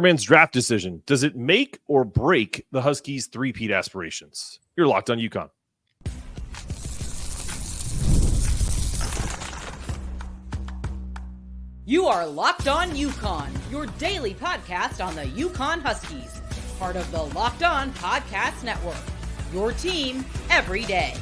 Karaban's draft decision, does it make or break the Huskies' three-peat aspirations? You're locked on UConn. You are Locked On UConn, your daily podcast on the UConn Huskies, part of the Locked On Podcast Network, your team every day.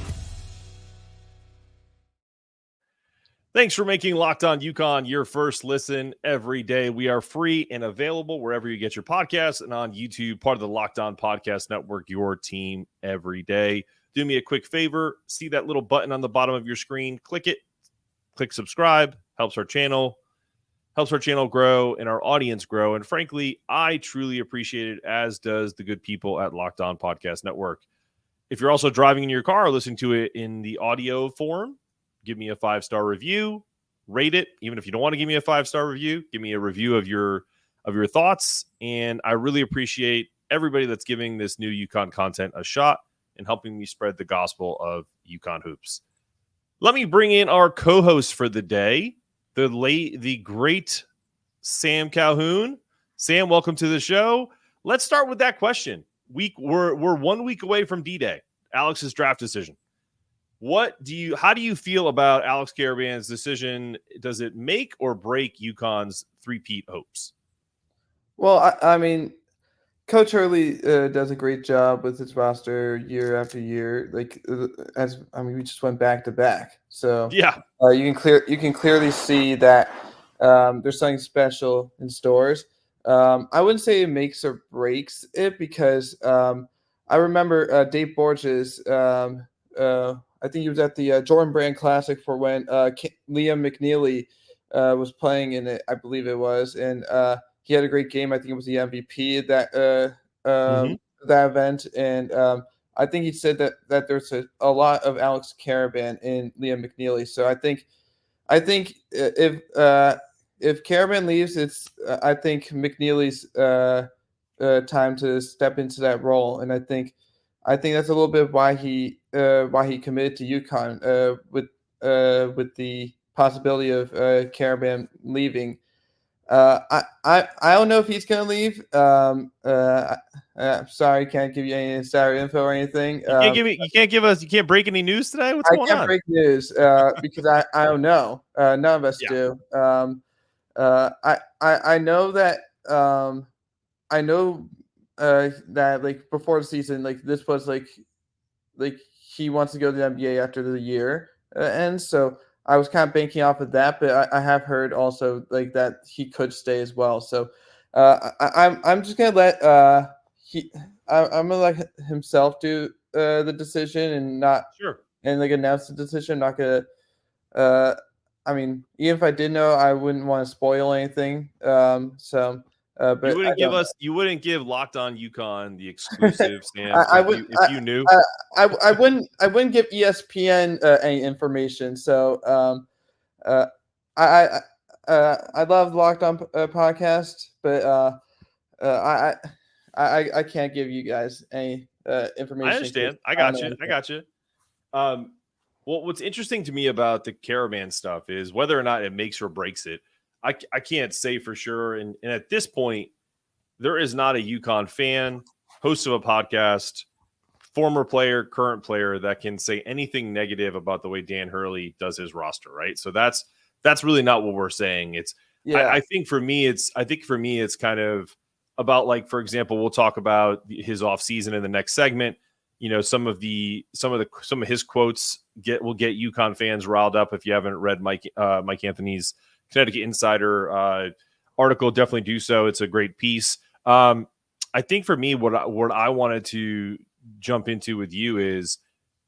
Thanks for making Locked On UConn your first listen every day. We are free and available wherever you get your podcasts and on YouTube, part of the Locked On Podcast Network, your team every day. Do me a quick favor. See that little button on the bottom of your screen. Click it. Click subscribe. Helps our channel grow and our audience grow. And frankly, I truly appreciate it, as does the good people at Locked On Podcast Network. If you're also driving in your car or listening to it in the audio form, give me a 5-star review, rate it. Even if you don't want to give me a 5-star review, give me a review of your thoughts. And I really appreciate everybody that's giving this new UConn content a shot and helping me spread the gospel of UConn hoops. Let me bring in our co-host for the day, the great Sam Calhoun. Sam, welcome to the show. Let's start with that question. We're 1 week away from D-Day, Alex's draft decision. How do you feel about Alex Karaban's decision? Does it make or break UConn's three-peat hopes? Well, I mean, Coach Hurley does a great job with his roster year after year. We just went back to back, so yeah, you can clearly see that there's something special in stores. I wouldn't say it makes or breaks it, because I remember Dave Borges. I think he was at the Jordan Brand Classic for when Liam McNeely was playing in it, I believe it was, and he had a great game. I think it was the MVP at that event, and I think he said that there's a lot of Alex Karaban in Liam McNeely. So I think if Karaban leaves, it's I think McNeely's time to step into that role, and I think that's a little bit why he committed to UConn with the possibility of Karaban leaving. I don't know if he's gonna leave. I'm sorry, can't give you any insider info or anything. You can't break any news today. What's going on? I can't break news because I don't know. None of us do. I know that that like before the season, like this was like he wants to go to the NBA after the year ends. So I was kind of banking off of that, but I have heard also like that he could stay as well. So I'm just gonna let I'm gonna let himself do the decision and not and like announce the decision. I'm not gonna. I mean, even if I did know, I wouldn't want to spoil anything. But you wouldn't give Locked On UConn the exclusive, Sam. If you knew, I wouldn't give ESPN any information. So I love Locked On podcast, but I can't give you guys any information. I understand. I got you. Well, what's interesting to me about the Karaban stuff is whether or not it makes or breaks it. I can't say for sure. And at this point, there is not a UConn fan, host of a podcast, former player, current player that can say anything negative about the way Dan Hurley does his roster, right? So that's really not what we're saying. It's I think for me it's kind of about, like, for example, we'll talk about his offseason in the next segment. You know, some of his quotes will get UConn fans riled up. If you haven't read Mike Anthony's Connecticut Insider article, definitely do so. It's a great piece. I think for me, what I wanted to jump into with you is,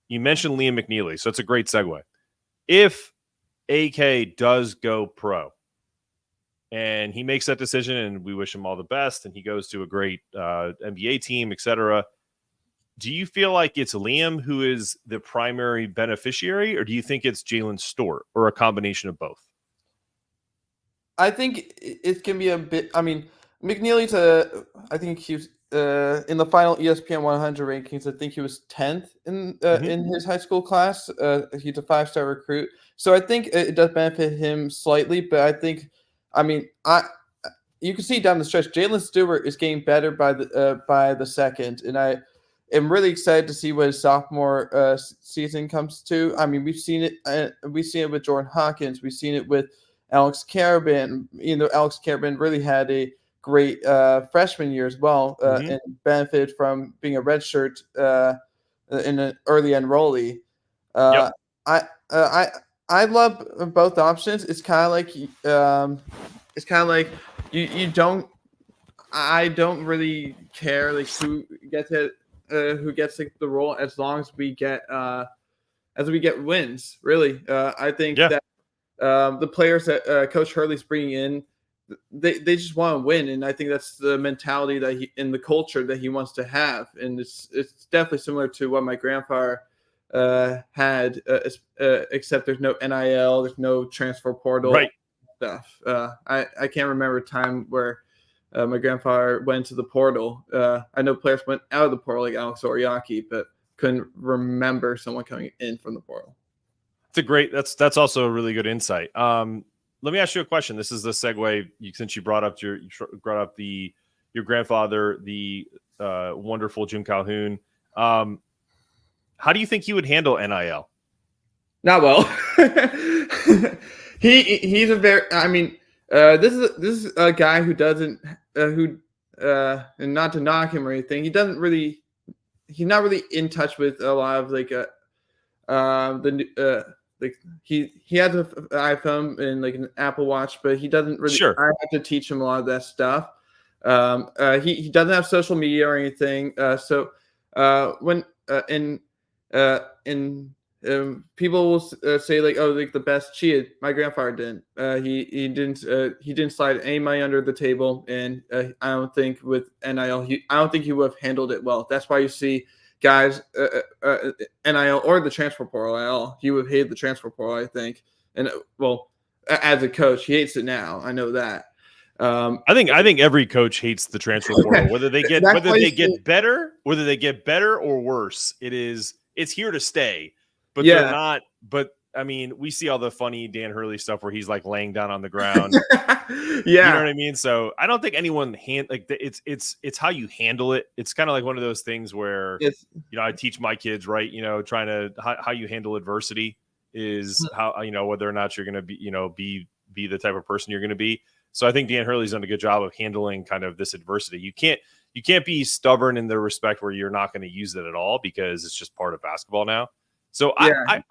you mentioned Liam McNeely, so it's a great segue. If AK does go pro and he makes that decision, and we wish him all the best, and he goes to a great NBA team, etc., do you feel like it's Liam who is the primary beneficiary, or do you think it's Jalen Stewart, or a combination of both? I think it can be a bit. I mean, McNeely's I think he was in the final ESPN 100 rankings. I think he was 10th in his high school class. He's a 5-star recruit, so I think it does benefit him slightly. But I think, I mean, you can see down the stretch, Jalen Stewart is getting better by the second, and I am really excited to see what his sophomore season comes to. I mean, we've seen it with Jordan Hawkins, we've seen it with Alex Karaban. Alex Karaban really had a great freshman year as well, and benefited from being a redshirt in an early enrollee. Yep. I love both options. It's kind of like you don't. I don't really care like who gets it, who gets like, the role, as long as we get wins. Really, I think that the players that Coach Hurley's bringing in, they just want to win, and I think that's the mentality that he, and the culture that he wants to have, and it's definitely similar to what my grandfather had, except there's no NIL, there's no transfer portal stuff. I can't remember a time where my grandfather went to the portal. I know players went out of the portal like Alex Oriaki, but couldn't remember someone coming in from the portal. That's also a really good insight. Let me ask you a question. This is the segue, since you brought up your grandfather, the wonderful Jim Calhoun. How do you think he would handle NIL? Not well. He's a very. I mean, this is a guy who doesn't and not to knock him or anything. He's not really in touch with a lot of like he has an iPhone and like an Apple Watch, but he doesn't really. Sure. I have to teach him a lot of that stuff. He doesn't have social media or anything. So when people will say like, oh, like the best cheated. My grandfather didn't. He didn't slide any money under the table, and I don't think with NIL, I don't think he would have handled it well. That's why you see guys NIL or the transfer portal. He would have hated the transfer portal, I think. And well, as a coach, he hates it now. I know that. I think every coach hates the transfer portal, whether they get better or worse. It's here to stay, but they're not. But I mean, we see all the funny Dan Hurley stuff where he's like laying down on the ground. You know what I mean? So I don't think anyone it's how you handle it. It's kind of like one of those things where I teach my kids, right? Trying to how you handle adversity is how whether or not you're going to be the type of person you're going to be. So I think Dan Hurley's done a good job of handling kind of this adversity. You can't be stubborn in the respect where you're not going to use it at all, because it's just part of basketball now. So I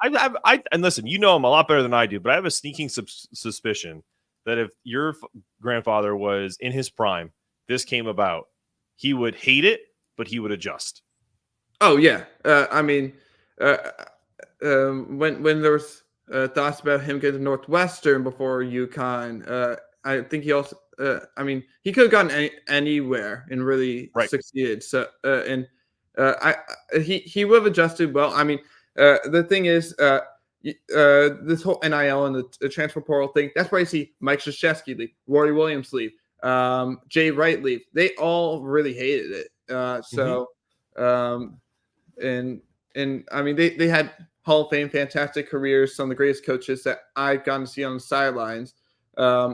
and listen, him a lot better than I do, but I have a sneaking suspicion that if your grandfather was in his prime, this came about, he would hate it, but he would adjust. Oh yeah. I mean, when there was thoughts about him getting to Northwestern before UConn, I think he also, he could have gone anywhere and really succeeded. So, he would have adjusted well. I mean, the thing is, this whole NIL and the transfer portal thing, that's why you see Mike Krzyzewski leave, Rory Williams leave, Jay Wright leave. They all really hated it. And I mean, they had Hall of Fame, fantastic careers, some of the greatest coaches that I've gotten to see on the sidelines. I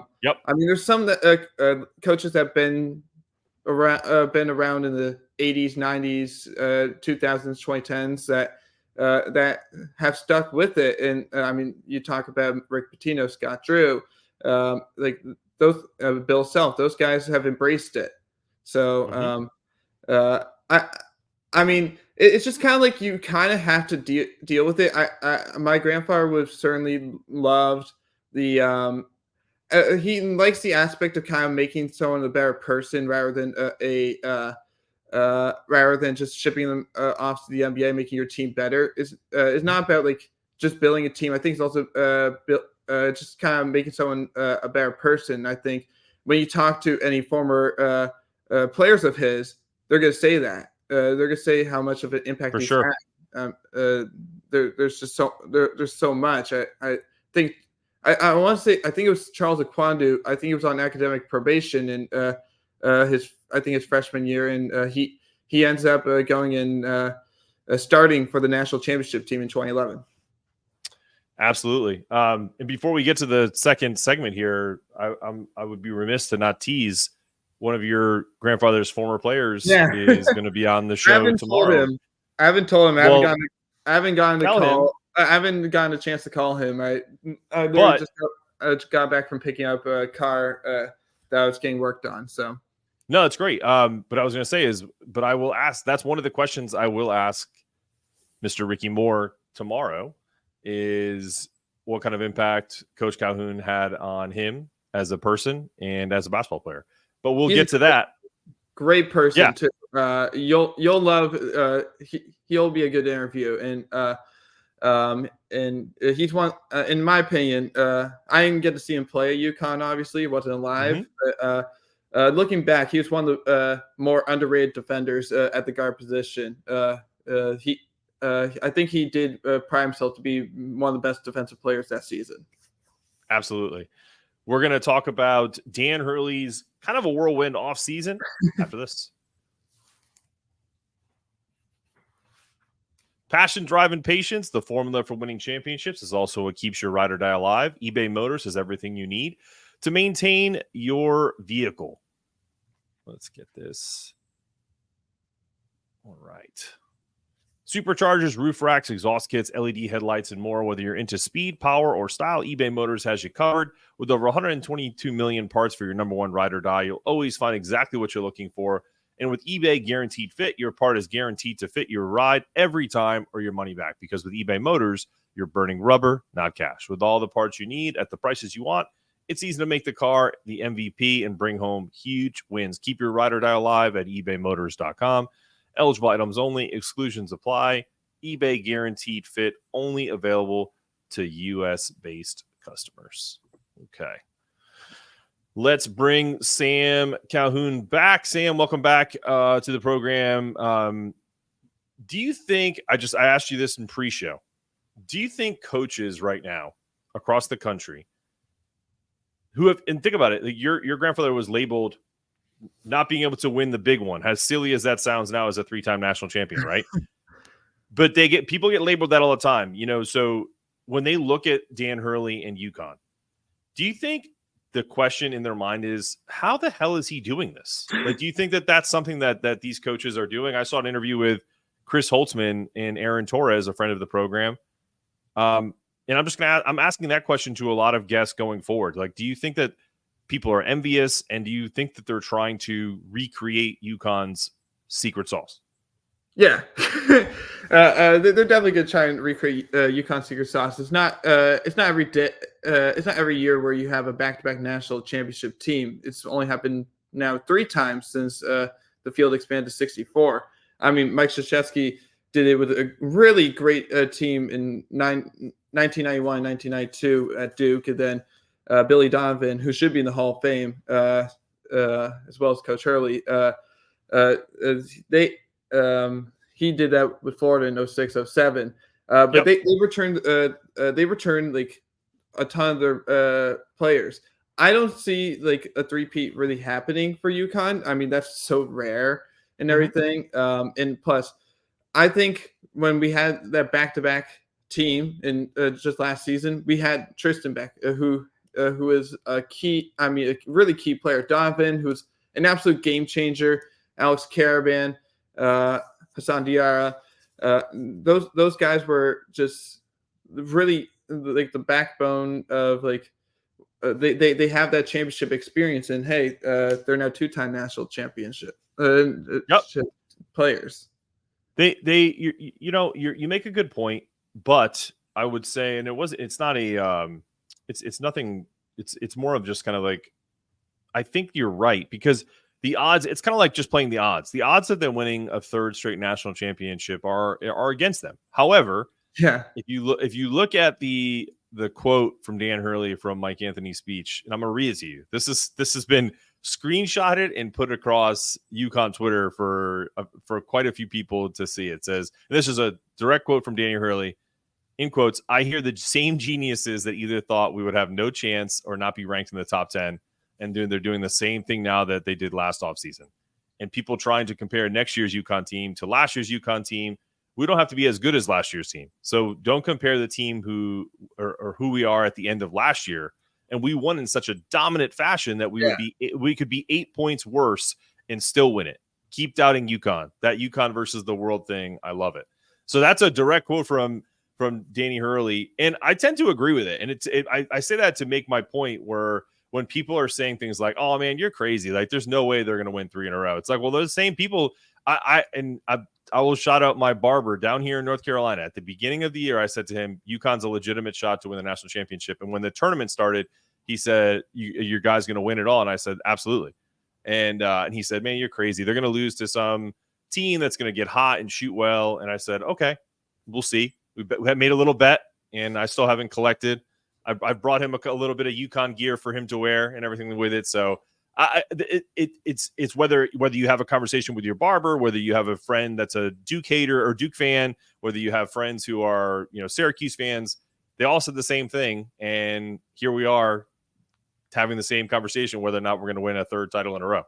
mean, there's some that coaches that have been around in the 80s, 90s, 2000s, 2010s that have stuck with it. And I mean, you talk about Rick Pitino, Scott Drew, like those Bill Self, those guys have embraced it. So I mean, it's just kind of like you kind of have to deal with it. My grandfather would have certainly loved the he likes the aspect of kind of making someone a better person rather than rather than just shipping them off to the NBA, making your team better. Is not about like just building a team. I think it's also just kind of making someone a better person. I think when you talk to any former players of his, they're going to say that. They're going to say how much of an impact he's had. There's so much. I think. I want to say, I think it was Charles Akwandu. I think he was on academic probation in his freshman year, and he ends up going in starting for the national championship team in 2011. Absolutely. And before we get to the second segment here, I would be remiss to not tease one of your grandfather's former players Yeah. is going to be on the I show haven't tomorrow. told him. I haven't told him. Well, I haven't gotten the tell him. call. I haven't gotten a chance to call him. I But- just got back from picking up a car that I was getting worked on. So No, it's great. But I was going to say but I will ask. That's one of the questions I will ask Mr. Ricky Moore tomorrow. Is what kind of impact Coach Calhoun had on him as a person and as a basketball player. But we'll get to that. Great person Yeah. too. You'll love. He'll be a good interview, and he's one. In my opinion, I didn't get to see him play at UConn. Obviously, he wasn't live. But, looking back, he was one of the more underrated defenders at the guard position. I think he did prime himself to be one of the best defensive players that season. Absolutely. We're going to talk about Dan Hurley's kind of a whirlwind off season after this. Passion, drive, and patience, the formula for winning championships, is also what keeps your ride or die alive. eBay Motors has everything you need to maintain your vehicle. Let's get this. All right. Superchargers, roof racks, exhaust kits, LED headlights, and more. Whether you're into speed, power, or style, eBay Motors has you covered. With over 122 million parts for your number one ride or die, you'll always find exactly what you're looking for. And with eBay Guaranteed Fit, your part is guaranteed to fit your ride every time or your money back. Because with eBay Motors, you're burning rubber, not cash. With all the parts you need at the prices you want, it's easy to make the car the MVP and bring home huge wins. Keep your ride or die alive at ebaymotors.com. Eligible items only. Exclusions apply. eBay Guaranteed Fit only available to U.S.-based customers. Okay. Let's bring Sam Calhoun back. Sam, welcome back to the program. Do you think I asked you this in pre-show? Do you think coaches right now across the country who have, and think about it, like your grandfather was labeled not being able to win the big one, as silly as that sounds now, as a 3-time national champion, right? But people get labeled that all the time, so when they look at Dan Hurley and UConn, do you think the question in their mind is, how the hell is he doing this? Like, do you think that that's something that these coaches are doing? I saw an interview with Chris Holtzman and Aaron Torres, a friend of the program. And I'm asking that question to a lot of guests going forward. Like, do you think that people are envious, and do you think that they're trying to recreate UConn's secret sauce? Yeah, they're definitely going to try and recreate UConn's secret sauce. It's not every day. It's not every year where you have a back-to-back national championship team. It's only happened now 3 times since the field expanded to 64. I mean, Mike Krzyzewski did it with a really great team in 1991, 1992 at Duke, and then Billy Donovan, who should be in the Hall of Fame, as well as Coach Hurley. He did that with Florida in 06, 07. But they returned like a ton of their players. I don't see like a three-peat really happening for UConn. I mean, that's so rare and everything. And plus, I think when we had that back-to-back team in just last season, we had Tristen back, who is a really key player. Donovan, who's an absolute game changer. Alex Karaban, Hassan Diarra. Those guys were just really like the backbone of like they have that championship experience, and hey, they're now 2-time national championship players. You make a good point, but I would say, and it's nothing. It's more of just kind of like, I think you're right, because the odds, it's kind of like just playing the odds. The odds of them winning a 3rd straight national championship are against them. However, if you look at the quote from Dan Hurley from Mike Anthony's speech, and I'm gonna read it to you. This has been screenshotted and put across UConn Twitter for quite a few people to see. It says, and this is a direct quote from Daniel Hurley. In quotes, "I hear the same geniuses that either thought we would have no chance or not be ranked in the top 10, and they're doing the same thing now that they did last offseason. And people trying to compare next year's UConn team to last year's UConn team, we don't have to be as good as last year's team. So don't compare the team who we are at the end of last year and we won in such a dominant fashion that we could be 8 points worse and still win it. Keep doubting UConn. That UConn versus the world thing, I love it. So that's a direct quote from Danny Hurley, and I tend to agree with it. And I say that to make my point where when people are saying things like, "Oh man, you're crazy," like there's no way they're going to win 3 in a row. It's like, well, those same people. I will shout out my barber down here in North Carolina. At the beginning of the year, I said to him, UConn's a legitimate shot to win the national championship. And when the tournament started, he said, your guy's going to win it all. And I said, absolutely. And he said, man, you're crazy. They're going to lose to some team that's going to get hot and shoot well. And I said, okay, we'll see. We have made a little bet, and I still haven't collected. I've brought him a little bit of UConn gear for him to wear and everything with it. So it's whether you have a conversation with your barber, whether you have a friend that's a Duke hater or Duke fan, whether you have friends who are, Syracuse fans, they all said the same thing. And here we are having the same conversation, whether or not we're going to win a 3rd title in a row.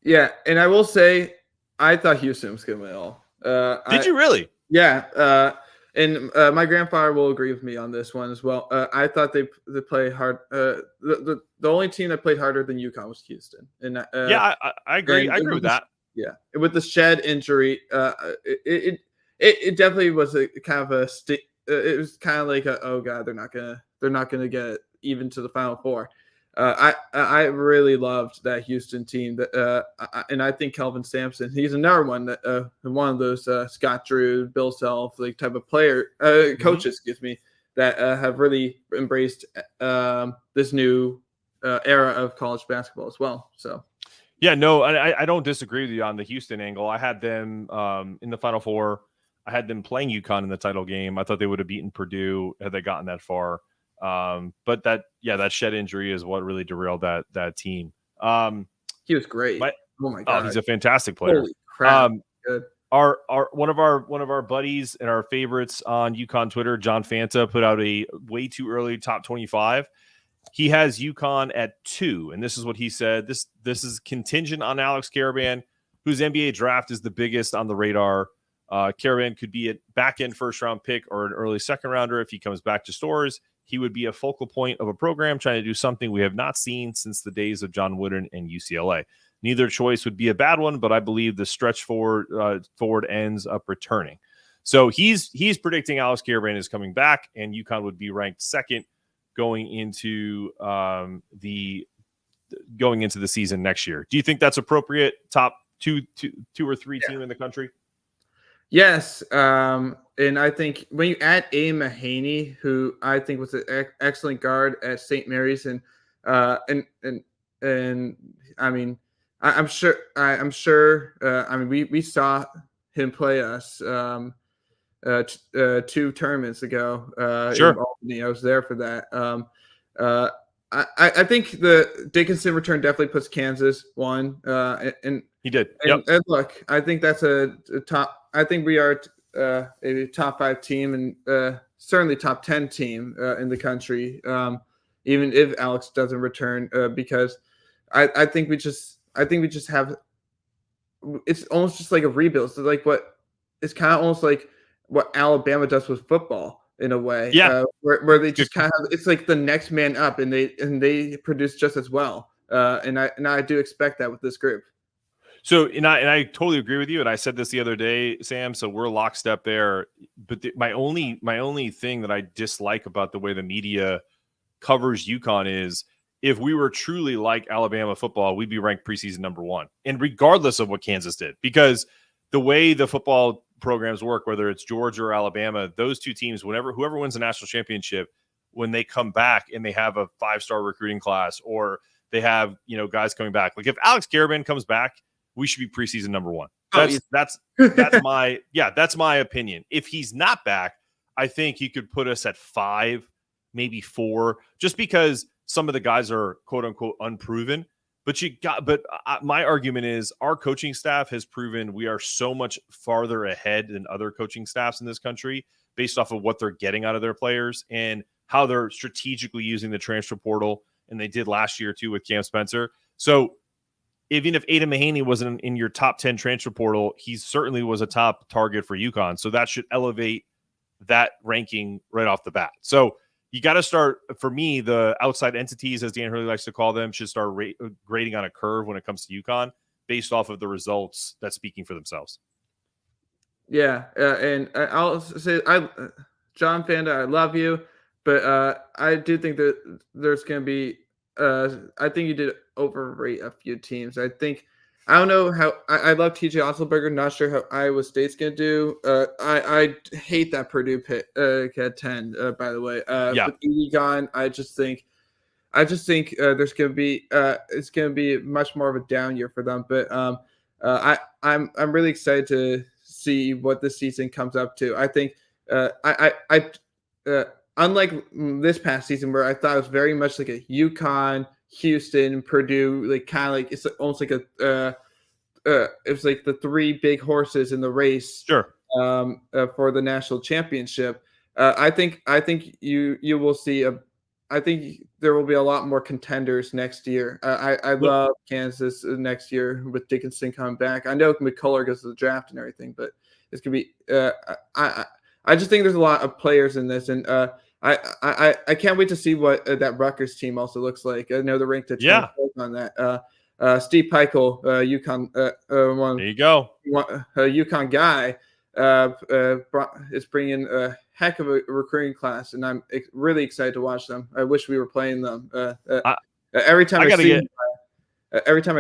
Yeah. And I will say, I thought Houston was going to win it all. Did you really? Yeah. And my grandfather will agree with me on this one as well. I thought they play hard. The only team that played harder than UConn was Houston. And I agree. I agree with that. Yeah, and with the Shed injury, it definitely was a kind of a it was kind of like oh god, they're not gonna get even to the Final Four. I really loved that Houston team. And I think Kelvin Sampson, he's another one that one of those Scott Drew, Bill Self, like type of player coaches, that have really embraced this new era of college basketball as well. So. Yeah, no, I don't disagree with you on the Houston angle. I had them in the Final Four. I had them playing UConn in the title game. I thought they would have beaten Purdue had they gotten that far. But that Shed injury is what really derailed that team. He was great. Oh my god, he's a fantastic player. Holy crap! Good. Our one of our buddies and our favorites on UConn Twitter, John Fanta, put out a way too early top 25. He has UConn at 2, and this is what he said. This is contingent on Alex Karaban, whose NBA draft is the biggest on the radar. Karaban could be a back-end first-round pick or an early second-rounder if he comes back to Stores. He would be a focal point of a program trying to do something we have not seen since the days of John Wooden and UCLA. Neither choice would be a bad one, but I believe the stretch forward ends up returning. So he's predicting Alex Karaban is coming back, and UConn would be ranked 2nd going into the season next year. Do you think that's appropriate? Top two or three team in the country? Yes. And I think when you add A. Mahaney, who I think was an excellent guard at St. Mary's, and I mean, I'm sure. I mean, we saw him play us 2 tournaments ago. Sure. In Albany. I was there for that. I think the Dickinson return definitely puts Kansas 1. And he did. And look, I think that's a top. I think we are a top 5 team and certainly top 10 team in the country, even if Alex doesn't return, because I think we just have. It's almost just like a rebuild. So like it's kind of almost like what Alabama does with football in a way. Yeah. Where they just kind of, it's like the next man up, and they produce just as well. And I do expect that with this group. So, and I totally agree with you. And I said this the other day, Sam, so we're lockstep there. But my only thing that I dislike about the way the media covers UConn is if we were truly like Alabama football, we'd be ranked preseason number 1. And regardless of what Kansas did, because the way the football programs work, whether it's Georgia or Alabama, those 2 teams, whoever wins the national championship, when they come back and they have a 5-star recruiting class, or they have, guys coming back, like if Alex Karaban comes back, we should be preseason number 1. That's my opinion. If he's not back, I think he could put us at 5, maybe 4, just because some of the guys are quote unquote unproven. But my argument is our coaching staff has proven we are so much farther ahead than other coaching staffs in this country based off of what they're getting out of their players and how they're strategically using the transfer portal. And they did last year too with Cam Spencer. So even if Ada Mahaney wasn't in your top 10 transfer portal, he certainly was a top target for UConn. So that should elevate that ranking right off the bat. So you got to start, for me, the outside entities, as Dan Hurley likes to call them, should start grading on a curve when it comes to UConn based off of the results that's speaking for themselves. Yeah, and I'll say, John Fanda, I love you, but I do think that there's going to be, I think you did overrate a few teams. I don't know how, I love TJ Otzelberger, not sure how Iowa State's going to do. I hate that Purdue pick at 10, by the way. With Edie gone, I just think there's going to be, it's going to be much more of a down year for them. But I'm really excited to see what this season comes up to. I think unlike this past season where I thought it was very much like a UConn, Houston, Purdue, like kind of like it's almost like it was like the three big horses in the race. Sure. For the national championship. I think you will see I think there will be a lot more contenders next year. I love Kansas next year with Dickinson coming back. I know McCullough goes to the draft and everything, but it's gonna be. I just think there's a lot of players in this, and I can't wait to see what that Rutgers team also looks like. I know they're ranked at 24th on that. Steve Peichel, UConn, there you go, UConn guy, is bringing a heck of a recruiting class, and I'm really excited to watch them. I wish we were playing them. Every time I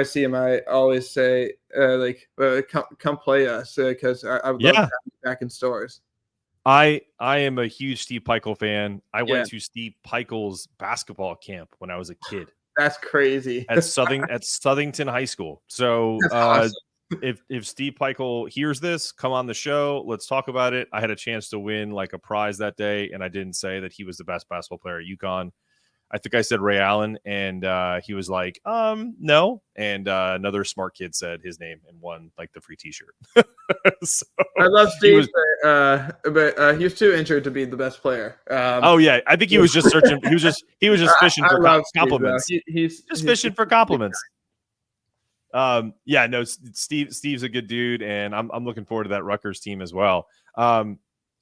see him, I always say, come play us, because I would love to have you back in stores. I am a huge Steve Peichel fan. I went to Steve Peichel's basketball camp when I was a kid. That's crazy. At Southington High School. So awesome. If Steve Peichel hears this, come on the show. Let's talk about it. I had a chance to win like a prize that day, and I didn't say that he was the best basketball player at UConn. I think I said Ray Allen, and he was like, no. And another smart kid said his name and won like the free T-shirt. So, I love Steve, but he was too injured to be the best player. I think he was just searching. He was just fishing for compliments. He's fishing for compliments. Steve's a good dude, and I'm looking forward to that Rutgers team as well.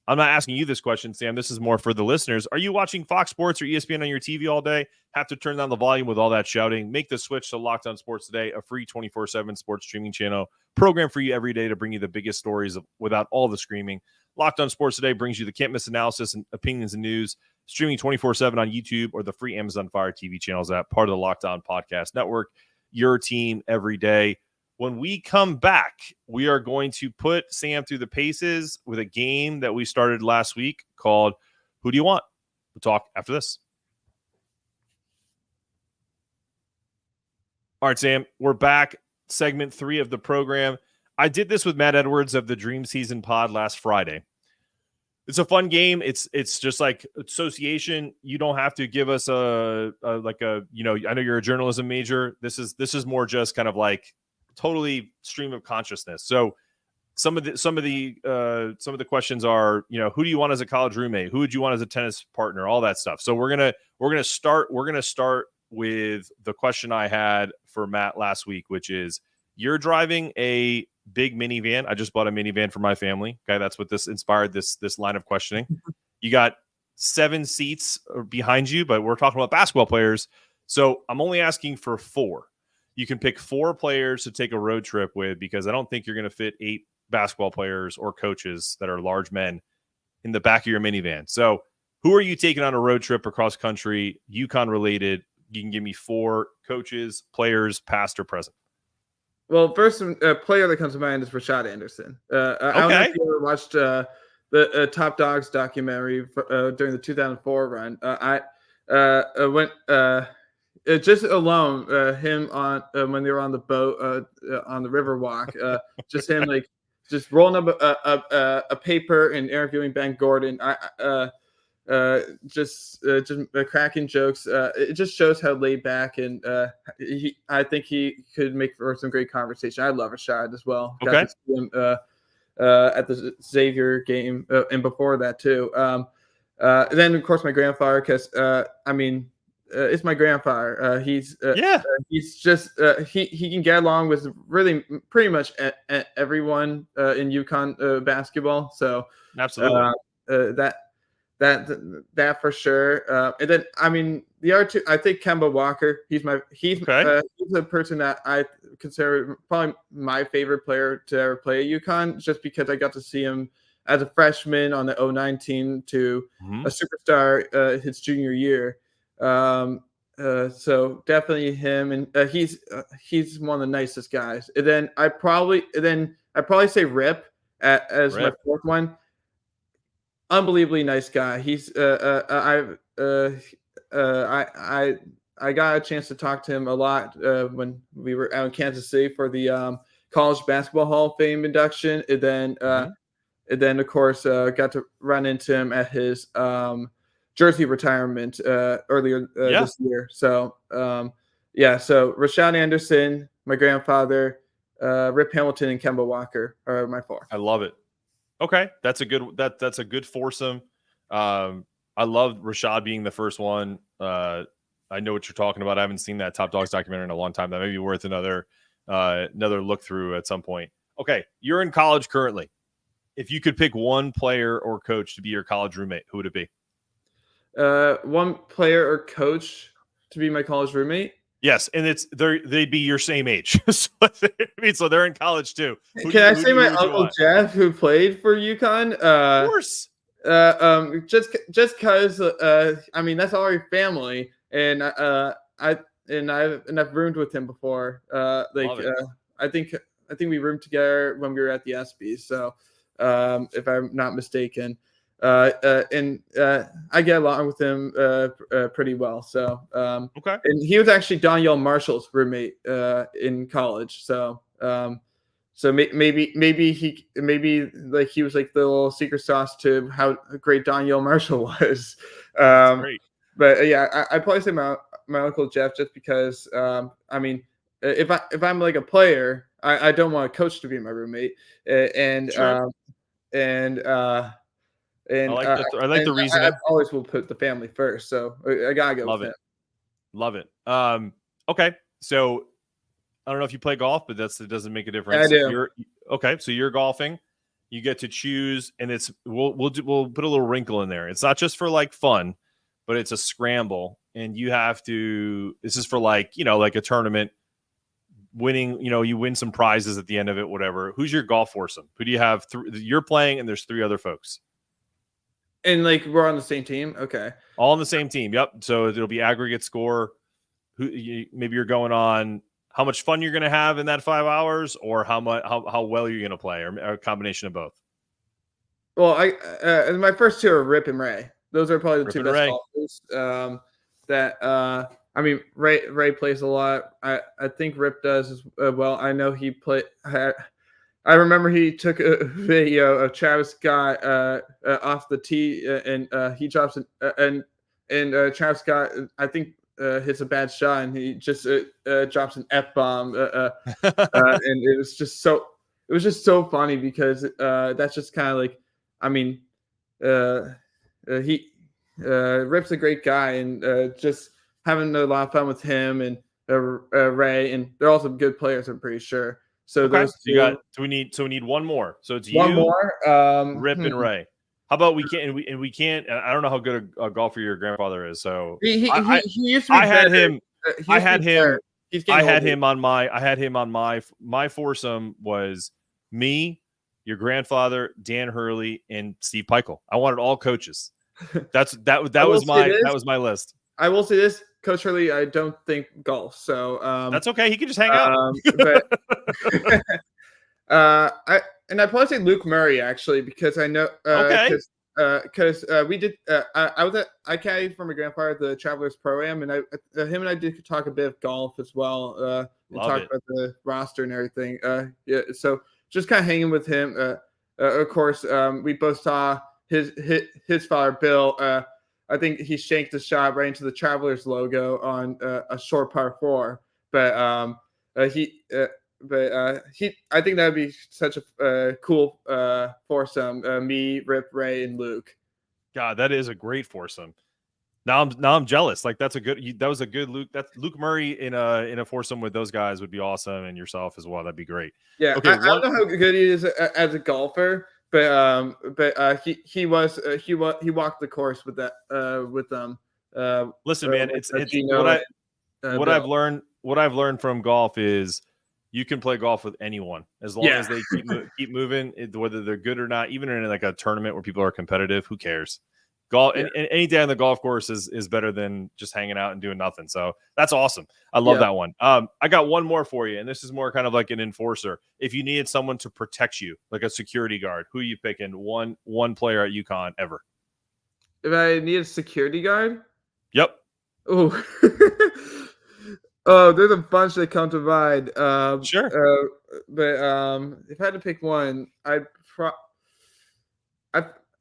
I'm not asking you this question, Sam. This is more for the listeners. Are you watching Fox Sports or ESPN on your TV all day? Have to turn down the volume with all that shouting? Make the switch to Locked On Sports Today, a free 24/7 sports streaming channel program for you every day to bring you the biggest stories without all the screaming. Locked On Sports Today brings you the can't-miss analysis and opinions and news, streaming 24/7 on YouTube or the free Amazon Fire TV channels app, part of the Locked On Podcast Network. Your team every day. When we come back, we are going to put Sam through the paces with a game that we started last week called Who Do You Want? We'll talk after this. All right, Sam, we're back. Segment 3 of the program. I did this with Matt Edwards of the Dream Season Pod last Friday. It's a fun game. It's just like association. You don't have to give us I know you're a journalism major. This is more just kind of like totally stream of consciousness. So some of the questions are, who do you want as a college roommate? Who would you want as a tennis partner? All that stuff. So we're gonna start with the question I had for Matt last week, which is, you're driving a big minivan. I just bought a minivan for my family. Okay, that's what this inspired this line of questioning. You got 7 seats behind you, but we're talking about basketball players. So I'm only asking for 4. You can pick 4 players to take a road trip with, because I don't think you're going to fit 8 basketball players or coaches that are large men in the back of your minivan. So who are you taking on a road trip across country, UConn related? You can give me 4 coaches, players, past or present. Well, first player that comes to mind is Rashad Anderson. I don't know if you ever watched the Top Dogs documentary during the 2004 run. I went just alone him on when they were on the boat on the Riverwalk. Just him just rolling up a paper and interviewing Ben Gordon. Just cracking jokes. It just shows how laid back, and I think he could make for some great conversation. I love Rashad as well. Okay. Got to see him at the Xavier game and before that too. Then of course my grandfather, because it's my grandfather. He's just he can get along with really pretty much everyone in UConn basketball. So absolutely that for sure. And then I mean the other two, I think Kemba Walker. He's he's the person that I consider probably my favorite player to ever play at UConn, just because I got to see him as a freshman on the 09 team to a superstar his junior year. So definitely him, and he's one of the nicest guys. And then I'd probably say Rip as my fourth one. Unbelievably nice guy. He's I got a chance to talk to him a lot when we were out in Kansas City for the College Basketball Hall of Fame induction, and then of course got to run into him at his jersey retirement earlier this year. So so Rashad Anderson, my grandfather, Rip Hamilton, and Kemba Walker are my four. I love it. Okay, that's a good foursome. I love Rashad being the first one. I know what you're talking about. I haven't seen that Top Dogs documentary in a long time. That may be worth another look through at some point. Okay, you're in college currently. If you could pick one player or coach to be your college roommate, who would it be? One player or coach to be my college roommate? Yes, and they'd be your same age. So they're in college too. Can I say my Uncle Jeff, who played for UConn? Of course. Just because I mean that's our family, and I've roomed with him before. I think we roomed together when we were at the ESPYs. So if I'm not mistaken. And I get along with him pretty well. So okay. And he was actually Danielle Marshall's roommate in college. So maybe like he was like the little secret sauce to how great Danielle Marshall was. Great. But yeah, I probably say my Uncle Jeff, just because I mean if I'm like a player, I don't want a coach to be my roommate, and sure. And I like the reasoning. I always will put the family first, so I gotta go with him. Love it. Okay, so I don't know if you play golf, but it doesn't make a difference. I do. Okay, so you're golfing. You get to choose, and we'll put a little wrinkle in there. It's not just for like fun, but it's a scramble, and you have to. This is for like like a tournament. Winning, you win some prizes at the end of it, whatever. Who's your golf foursome? Who do you have? You're playing, and there's three other folks. And like we're on the same team, okay? All on the same team. Yep. So it'll be aggregate score. Maybe you're going on how much fun you're going to have in that 5 hours, or how well you're going to play, or a combination of both. Well, my first two are Rip and Ray. Those are probably the two best golfers. I mean, Ray plays a lot. I think Rip does as well. I know he played. I remember he took a video of Travis Scott off the tee, and he drops it, and Travis Scott, I think, hits a bad shot, and he just drops an F-bomb, and it was just so funny, because that's just kind of like, I mean, Rip's a great guy, and just having a lot of fun with him and Ray, and they're also good players, I'm pretty sure. So okay. those two, we need one more. So it's one more. Rip and Ray. How about we can't? And we can't. I don't know how good a golfer your grandfather is. So he used to be I had better. him. I had him. I had older. him on my. I had him on my foursome was me, your grandfather, Dan Hurley, and Steve Peichel. I wanted all coaches. That was my list. I will say this, Coach Hurley, I don't think golf, so that's okay. He can just hang out. But I probably say Luke Murray, actually, because I know because we did. I was at ICAI for my grandfather, the Travelers Pro-Am, and him and I did talk a bit of golf as well, and talk about the roster and everything. Yeah, so just kind of hanging with him. Of course, we both saw his father, Bill. I think he shanked a shot right into the Travelers logo on a short par 4. But I think that would be such a cool foursome. Me, Rip, Ray, and Luke. God, that is a great foursome. Now I'm jealous. Like that was a good Luke. That's Luke Murray in a foursome with those guys would be awesome, and yourself as well. That'd be great. Yeah, okay, I don't know how good he is as a golfer, he walked the course with that Listen, man, with, it's Gino what Bill. I've learned from golf is you can play golf with anyone as long as they keep moving, whether they're good or not. Even in like a tournament where people are competitive, who cares? Golf and any day on the golf course is better than just hanging out and doing nothing. So that's awesome. I love that one. I got one more for you, and this is more kind of like an enforcer. If you needed someone to protect you, like a security guard, who are you picking? One player at UConn ever. If I need a security guard, Yep. oh, oh, there's a bunch that come to mind. Sure. But if I had to pick one,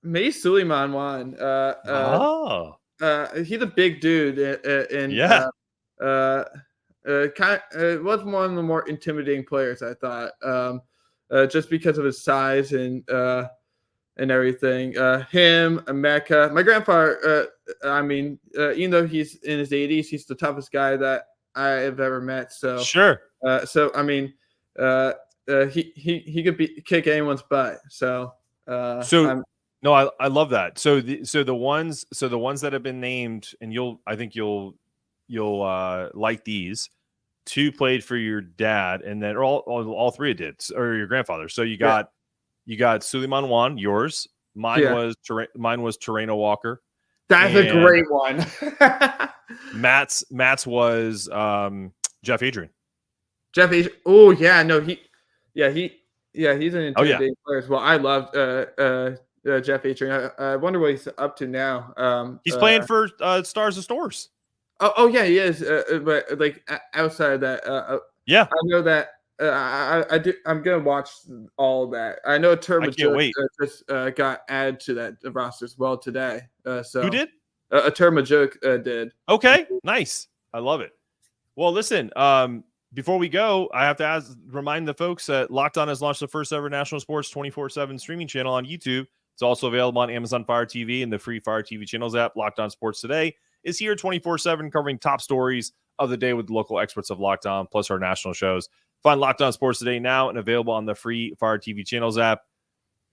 May Suleiman won. He's a big dude, and was one of the more intimidating players, I thought, just because of his size and everything. Him, Mecca, my grandfather. Even though he's in his 80s, he's the toughest guy that I have ever met. So sure. He could kick anyone's butt. No, I love that. So the ones that have been named, and I think you'll like these. 2 played for your dad, and then all 3 did, or your grandfather. So you got Suleiman Wan, yours. Mine was Terreno Walker. That's a great one. Matt's was Jeff Adrian. Jeff Adrian. Oh yeah, no he's an intimidating player as well. I love Jeff Adrian. I wonder what he's up to now. He's playing for Stars of Stores. Oh yeah, he is. But like outside of that, I know that I'm gonna watch all of that. I know Termajuk just got added to that roster as well today. Who did? Termajuk did. Okay, nice. I love it. Well, listen. Before we go, I have to remind the folks that Locked On has launched the first ever national sports 24/7 streaming channel on YouTube. It's also available on Amazon Fire TV and the free Fire TV channels app. Locked On Sports Today is here 24/7, covering top stories of the day with local experts of Locked On, plus our national shows. Find Locked On Sports Today now and available on the free Fire TV channels app.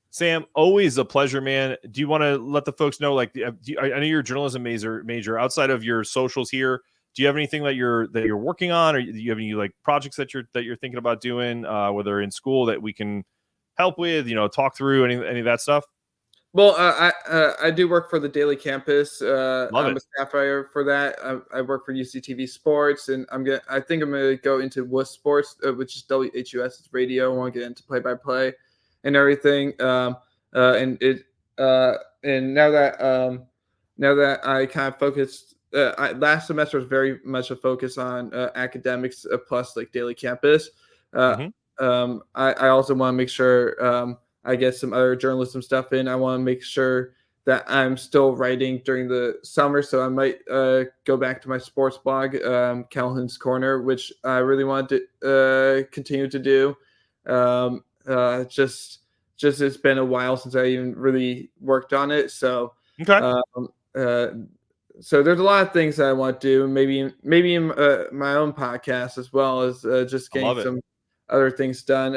Sam, always a pleasure, man. Do you want to let the folks know, like, I know you're a journalism major. Outside of your socials here, do you have anything that you're working on, or do you have any like projects that you're thinking about doing, whether in school that we can help with, talk through any of that stuff? Well, I do work for the Daily Campus. I'm a staff writer for that. I work for UCTV Sports, and I think I'm gonna go into WUS Sports, which is WHUS radio. I want to get into play-by-play and everything. And now that I kind of focused. Last semester was very much a focus on academics plus like Daily Campus. I also want to make sure I get some other journalism stuff in. I want to make sure that I'm still writing during the summer, so I might go back to my sports blog, Calhoun's Corner, which I really want to continue to do. Just it's been a while since I even really worked on it, so so there's a lot of things that I want to do. Maybe in my own podcast, as well as just getting some other things done.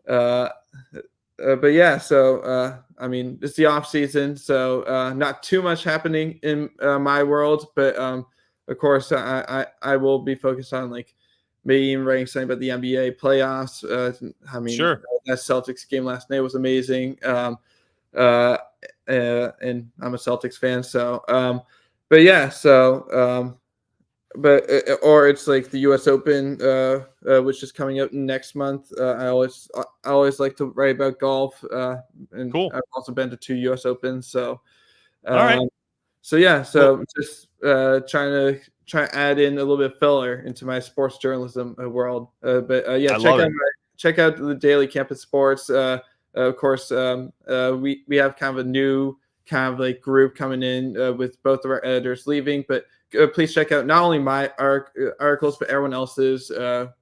But yeah, so it's the off season, so not too much happening in my world, but of course I will be focused on like maybe even writing something about the NBA playoffs. Sure. That Celtics game last night was amazing. And I'm a Celtics fan, so or it's like the U.S. Open, which is coming up next month. I always like to write about golf, and cool. I've also been to 2 U.S. Opens, so all right. Just trying to add in a little bit of filler into my sports journalism world. Check out the Daily Campus Sports. Of course, we have kind of a new kind of like group coming in with both of our editors leaving, but please check out not only my articles, but everyone else's,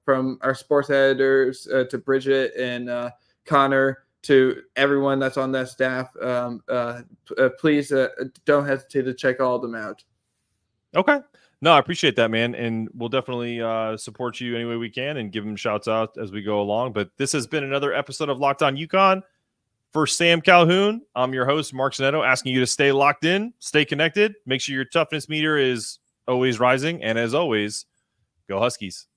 from our sports editors to Bridget and Connor to everyone that's on that staff. Please don't hesitate to check all of them out. Okay. No, I appreciate that, man. And we'll definitely support you any way we can and give them shouts out as we go along. But this has been another episode of Locked On UConn. For Sam Calhoun, I'm your host, Mark Zanetto, asking you to stay locked in, stay connected, make sure your toughness meter is always rising, and as always, go Huskies.